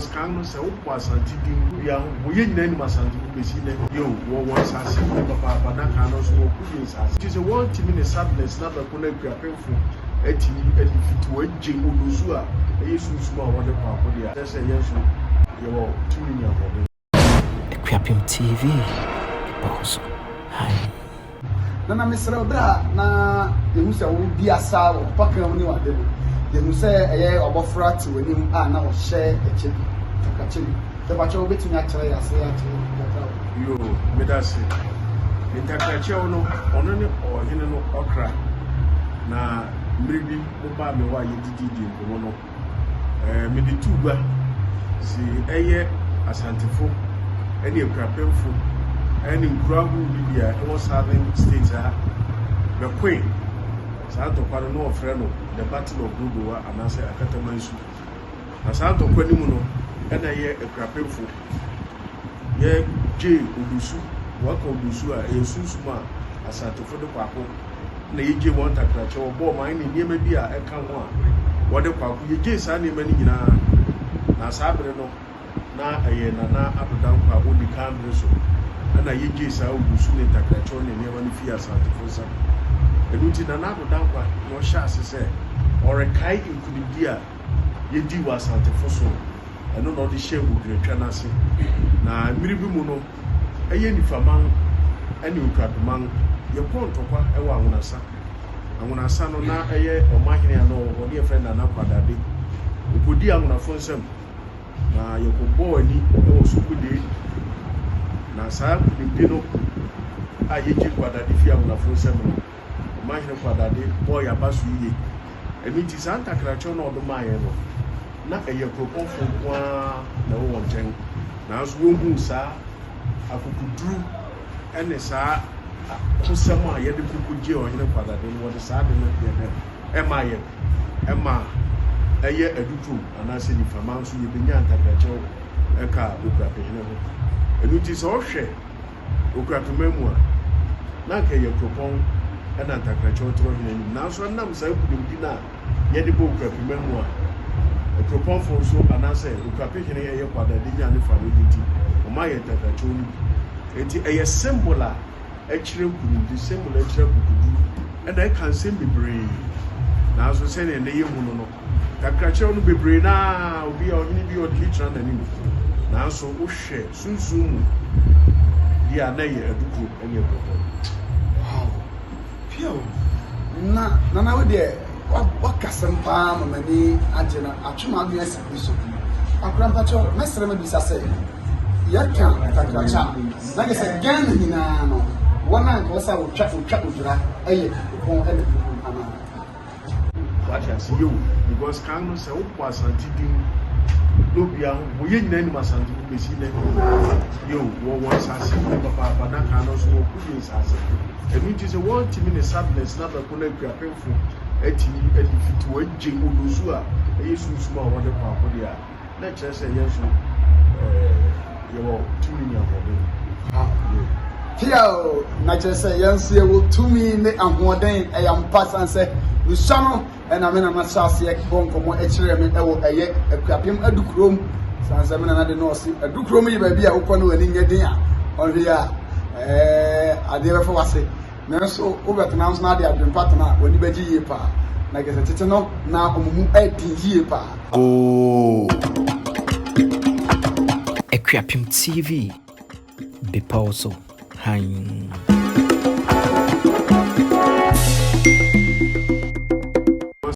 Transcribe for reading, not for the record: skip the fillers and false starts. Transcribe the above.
because can say was anti-ding, we are winning Masanti, yo, was as papa, but that can also work. It is a 1 minute sadness, not a connect painful. Eti to eje odosua yesu suma wode kwa kodia that's a yesu yo tumi nya wode AKUAPEM TV pause hi na misra obra na yehu se wo bi asa wo pakam ni wade yehu se eye obofra ti wanim a na wo hye eche akache te ba che wo betumi akere ya se ya che yo medase intakache ono ne ohene no okra na mribi oba me wa yedidi nkomo no me di tuba si eye asantefo ene AKUAPEMfo ene nkuragu bibia e was having states the queen santo kwano no ofre no the battle of Gogo anase akatamansu na santo kwani mu no ene ye AKUAPEMfo ye je odusu waka odusu a yesusuma asantefo de kwako na yeje won takrache obo man ni niema bi a eka ho a wode kwako yeje sa niema ni nyina na sabre no na eye na abudan kwa odi kambre so na yeje sa odusu ne takrache ne niema ni fi asante fosa eduti na abudan kwa no sha asese orekai inkudi a yedi wa asante foso eno no de she ogretwa na se na miribi mu no eye nifaman ene AKUAPEMan ye pontokwa ewa angunasa no na eye omahene ano woni e friend na kwadade okodi angunafo nsem na ye kobo ani ewo sukude na saa kudi no a yeji kwadade fi angunafo nsem no omahene kwadade boy abasu yiye emiti santa kracho no odoma ye no na eye proponfo kwa na wo nchen na so wo hu saa akukuduru ene saa kusema ya de kukuje ohene kwadade no de saa de no ye ema eye Adukrom anase ni fama so ye benya antakache eka AKUAPEM ho enuti so hwe AKUAPEM mu a na ka ye propon ena antakache otro hene ni na so nam sa kudum na ye de AKUAPEM mu a propon fo so anase AKUAPEM hene ye kwadade nya ne fa wediti o ma ye antakache onu enti eye symbol a actually the symbol actually and I can say be brave now so say na ye mu no takrache no be brave na obi a ohini bi odi hitra na ni now so wo hwe sunsun dia na ye Adukrom ene AKUAPEM wow pio na we de wakasem pa mama ni agena atwuma bi asibiso akrampacho mesere ma bisa say yaka takracha na ke se gan ni na no wana ko sa utwa udura eye ko ene ana what you see you because can no say wo asante din no bia wo ye nyina ni masante ko besi na yo wo sase papa na kan no so wo ku sase emi ti se wo timi ne sadness na ba ko na AKUAPEMfo eti fitu eje odosu a yesu ma wo de kwa ko dia na kire se yesu yo tumi nya wode Tio, na say yansi wo tumi ne ahoden eyampa sanse nsano na me na masase e bonkomo e kire me ewo eye AKUAPEM Adukrom sanse me na de no si Adukrom yi ba bi a wokọ no wani nyeden a onhwe a ade be fo wase nanso obetena nso na de adwen patena wani baji yi pa na gese tete no na omumu adi yi pa AKUAPEM TV be pause hi